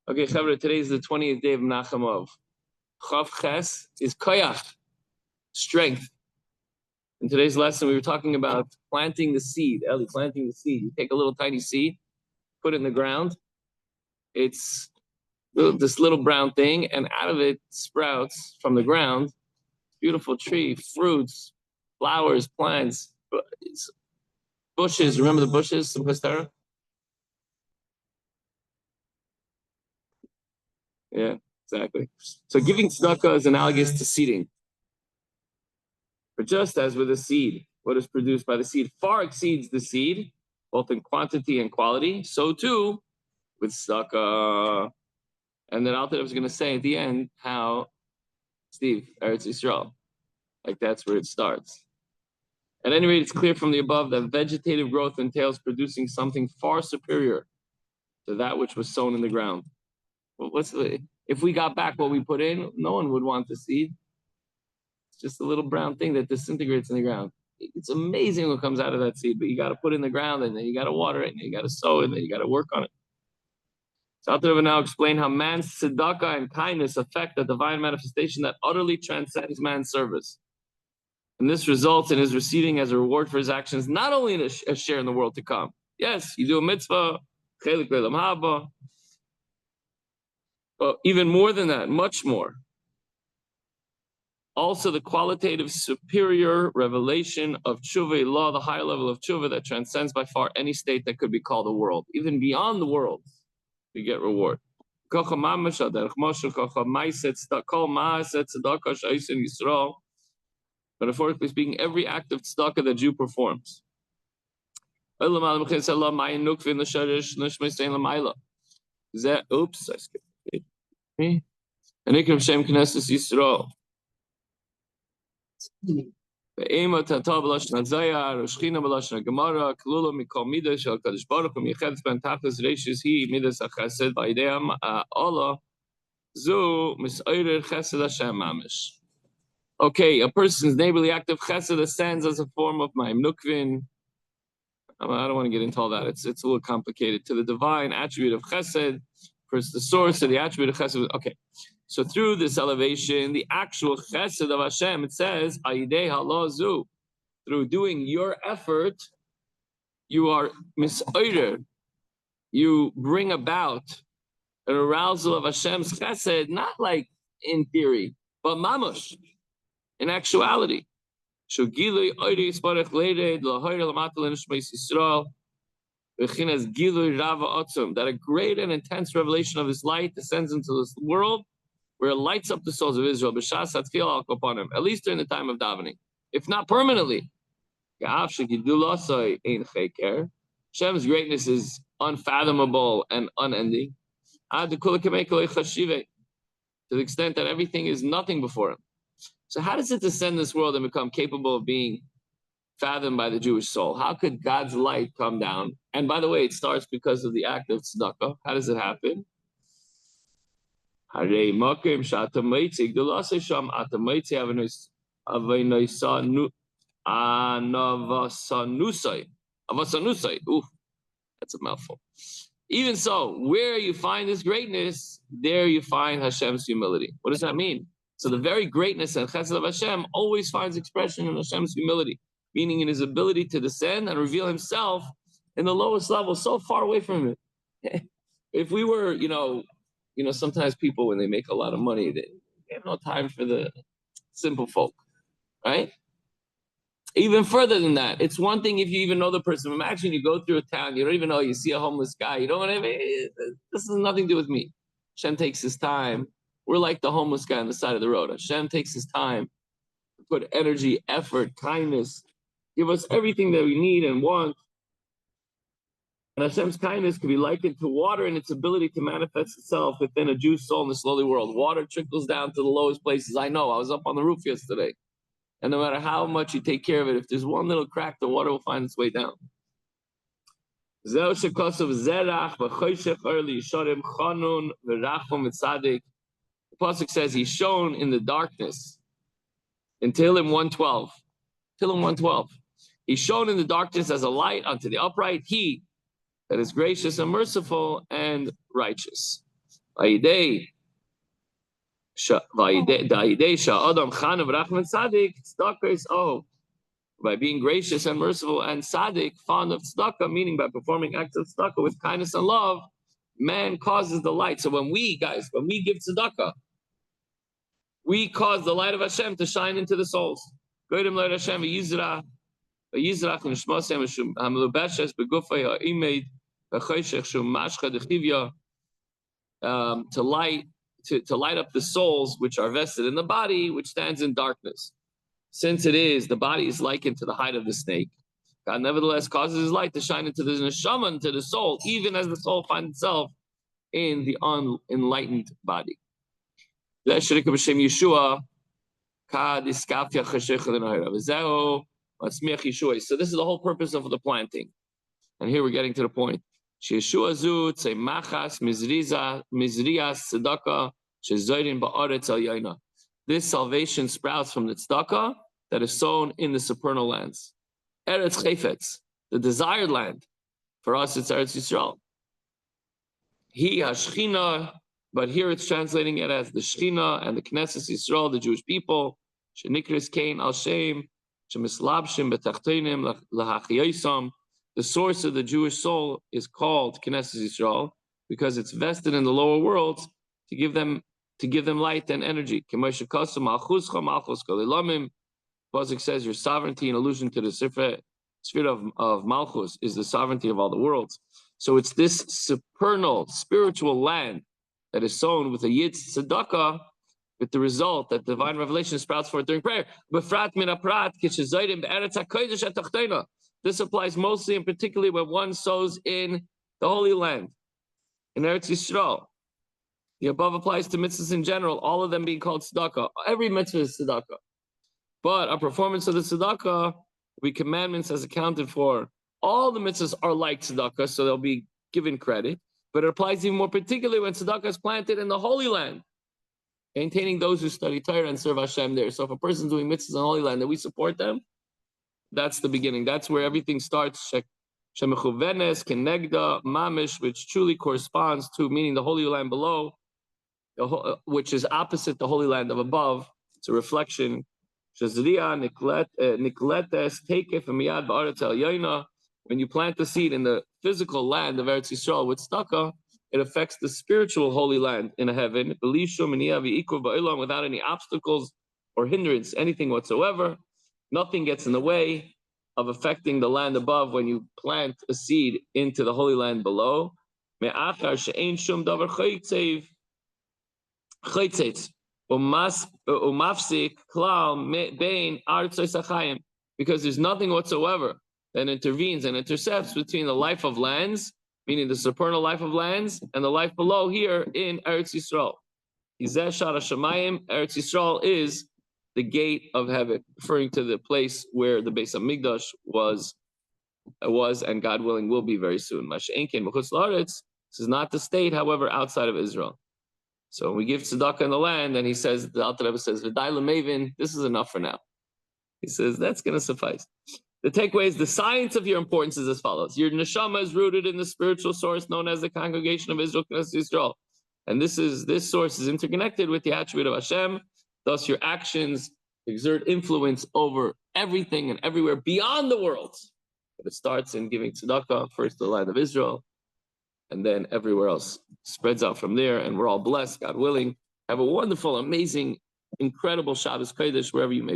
Okay, Chavre, today is the 20th day of Nachamov. Chav Ches is koyach, strength. In today's lesson, we were talking about planting the seed. Eli, planting the seed. You take a little tiny seed, put it in the ground. It's this little brown thing, and out of it sprouts from the ground, beautiful tree, fruits, flowers, plants, bushes. Remember the bushes, Simpastera? Yeah, exactly. So giving tzedakah is analogous to seeding. But just as with a seed, what is produced by the seed far exceeds the seed, both in quantity and quality, so too with tzedakah. And then Alter was going to say at the end how, Steve, Eretz Yisrael, like that's where it starts. At any rate, it's clear from the above that vegetative growth entails producing something far superior to that which was sown in the ground. Well, if we got back what we put in, no one would want the seed. It's just a little brown thing that disintegrates in the ground. It's amazing what comes out of that seed, but you got to put it in the ground, and then you got to water it, and you got to sow it, and then you got to work on it. So Alter will now explain how man's tzedakah and kindness affect the divine manifestation that utterly transcends man's service. And this results in his receiving as a reward for his actions, not only a share in the world to come. Yes, you do a mitzvah, chelik le'olam haba, but even more than that, much more. Also, the qualitative superior revelation of tshuva law, the higher level of tshuva that transcends by far any state that could be called a world. Even beyond the world, you get reward. Metaphorically speaking, every act of tzedakah that Jew performs. Oops, I skipped it. And Ikram Shem Knesset Yisrael. Ve'ema tatav b'lashon hazaya, roshchina b'lashon hagemara, klula mikol midas shel Kadosh Baruch Hu miyechedes ben tachlis reishis hi midas hachesed v'ayidei Allah zu mis'orer chesed Hashem mamish. Okay, a person's neighborly act of chesed ascends as a form of ma'im nukvin. I don't want to get into all that. It's a little complicated. To the divine attribute of chesed, first the source of the attribute of chesed. Okay. So through this elevation, the actual chesed of Hashem, it says, Ayidei halazu, through doing your effort, you are misoider. You bring about an arousal of Hashem's chesed, not like in theory, but mamush, in actuality. That a great and intense revelation of his light descends into this world, where it lights up the souls of Israel, at least during the time of davening, if not permanently. Hashem's greatness is unfathomable and unending, to the extent that everything is nothing before him. So how does it descend this world and become capable of being fathomed by the Jewish soul? How could God's light come down? And by the way, it starts because of the act of tzedakah. How does it happen? Ooh, that's a mouthful. Even so, where you find this greatness, there you find Hashem's humility. What does that mean? So the very greatness and chesed of Hashem always finds expression in Hashem's humility, meaning in his ability to descend and reveal himself in the lowest level, so far away from it. If we were, sometimes people, when they make a lot of money, they have no time for the simple folk, right? Even further than that, it's one thing if you even know the person. Imagine you go through a town, you don't even know, you see a homeless guy, you don't want to, this has nothing to do with me. Hashem takes his time. We're like the homeless guy on the side of the road. Hashem takes his time to put energy, effort, kindness, give us everything that we need and want. And Hashem's kindness can be likened to water in its ability to manifest itself within a Jew's soul in this lowly world. Water trickles down to the lowest places. I know, I was up on the roof yesterday. And no matter how much you take care of it, if there's one little crack, the water will find its way down. The Pasuk says he's shown in the darkness. In Tehillim 112. Tehillim 112. He's shown in the darkness as a light unto the upright. He that is gracious and merciful and righteous. Vayidei sha'adam chanav rachman tzaddik tzedakah is by being gracious and merciful and tzaddik, fond of tzedakah, meaning by performing acts of tzedakah with kindness and love, man causes the light. So when we give tzedakah, we cause the light of Hashem to shine into the souls. Goyim light Hashem v'yizrach nishmosem hamlubeshes begufay ha'imid v'choshech shum mashcha dechivya, to light up the souls which are vested in the body, which stands in darkness. Since the body is likened to the hide of the snake, God nevertheless causes His light to shine into the neshama, into the soul, even as the soul finds itself in the unenlightened body. So this is the whole purpose of the planting. And here we're getting to the point. This salvation sprouts from the tzedakah that is sown in the supernal lands. Eretz Chayfetz, the desired land. For us, it's Eretz Yisrael. He Hashchina, but here it's translating it as the Shechina and the Knesset Yisrael, the Jewish people. Shenikris Kain al Shem, Shemislabshim betachtonim lahachiyosam. The source of the Jewish soul is called Knesset Yisrael because it's vested in the lower worlds to give them light and energy. Pasuk says your sovereignty, in allusion to the sphere of Malchus, is the sovereignty of all the worlds. So it's this supernal, spiritual land that is sown with a Yid's tzedakah, with the result that divine revelation sprouts forth during prayer. This applies mostly and particularly when one sows in the Holy Land, in Eretz Yisrael. The above applies to mitzvahs in general, all of them being called tzedakah. Every mitzvah is tzedakah. But our performance of the tzedakah, we commandments as accounted for, all the mitzvahs are like tzedakah, so they'll be given credit. But it applies even more particularly when tzedakah is planted in the Holy Land, maintaining those who study Torah and serve Hashem there. So if a person's doing mitzvahs in the Holy Land and we support them, that's the beginning. That's where everything starts. Shemechuvenes, Kenegda, Mamish, which truly corresponds to, meaning the Holy Land below, which is opposite the Holy Land of above. It's a reflection. When you plant the seed in the physical land of Eretz Yisrael with tzedakah, it affects the spiritual Holy Land in heaven without any obstacles or hindrance, anything whatsoever. Nothing gets in the way of affecting the land above when you plant a seed into the Holy Land below. Because there's nothing whatsoever that intervenes and intercepts between the life of lands, meaning the supernal life of lands, and the life below here in Eretz Yisrael. Eretz Yisrael is the gate of heaven, referring to the place where the Beis Hamikdash was, and God willing will be very soon. This is not the state, however, outside of Israel. So when we give tzedakah in the land, and he says, the Alter Rebbe says, "V'dai l'mevin," this is enough for now. He says, that's going to suffice. The takeaway is the science of your importance is as follows. Your neshama is rooted in the spiritual source known as the congregation of Israel, Knesset Yisrael. And this source is interconnected with the attribute of Hashem. Thus, your actions exert influence over everything and everywhere beyond the world. But it starts in giving tzedakah, first to the land of Israel, and then everywhere else spreads out from there, and we're all blessed, God willing. Have a wonderful, amazing, incredible Shabbos Kodesh wherever you may be.